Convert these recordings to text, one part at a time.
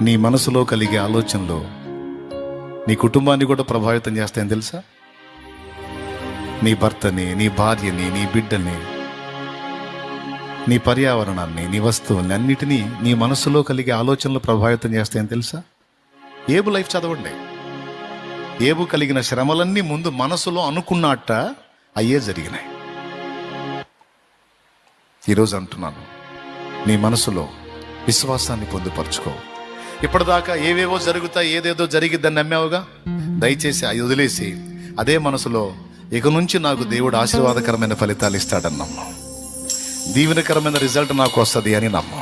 నీ మనసులో కలిగే ఆలోచనలు నీ కుటుంబాన్ని కూడా ప్రభావితం చేస్తాయని తెలుసా? నీ భర్తని, నీ భార్యని, నీ బిడ్డని, నీ పర్యావరణాన్ని, నీ వస్తువుల్ని అన్నిటినీ నీ మనసులో కలిగే ఆలోచనలు ప్రభావితం చేస్తాయని తెలుసా? ఏబు లైఫ్ చదవండి. ఏబు కలిగిన శ్రమలన్నీ ముందు మనసులో అనుకున్నట్ట అయ్యే జరిగినాయి. ఈరోజు అంటున్నాను, నీ మనసులో విశ్వాసాన్ని పొందుపరుచుకో. ఇప్పటిదాకా ఏవేవో జరుగుతాయి, ఏదేదో జరిగిద్దని నమ్మావుగా, దయచేసి అది వదిలేసి అదే మనసులో ఇక నుంచి నాకు దేవుడు ఆశీర్వాదకరమైన ఫలితాలు ఇస్తాడని నమ్ము. దీవెనకరమైన రిజల్ట్ నాకు వస్తుంది అని నమ్ము.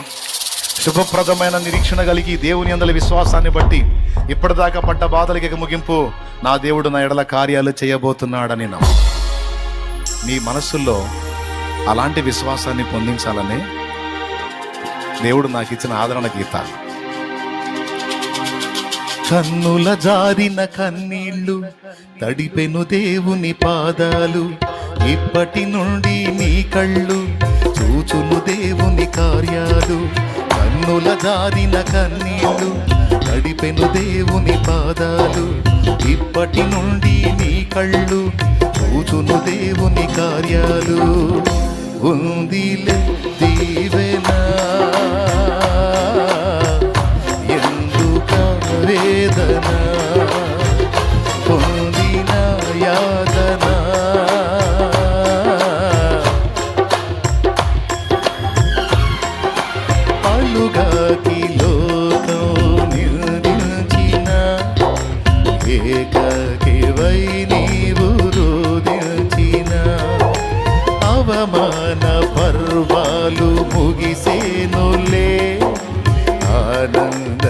శుభప్రదమైన నిరీక్షణ కలిగి దేవుని యందలి విశ్వాసాన్ని బట్టి ఇప్పటిదాకా పడ్డ బాధలకి ముగింపు నా దేవుడు నా ఎడల కార్యాలు చేయబోతున్నాడని నమ్ము. నీ మనస్సుల్లో అలాంటి విశ్వాసాన్ని పొందించాలని దేవుడు నాకు ఇచ్చిన ఆదరణ గీతాలు. కన్నుల జారిన కన్నీళ్ళు తడిపెను దేవుని పాదాలు, ఇప్పటి నుండి నీ కళ్ళు చూచును దేవుని కార్యాలు. కన్నుల జారిన కన్నీళ్ళు తడిపెను దేవుని పాదాలు, ఇప్పటి నుండి నీ కళ్ళు చూచును దేవుని కార్యాలు. ఉందిలే దీవెనా వేదన, పొందిన యాదన, అలుగాకి లోకం నిలిచిన ఏకకేవై నీవు రోదించిన అవమాన పర్వాలు ముగిసేనులే, ఆనంద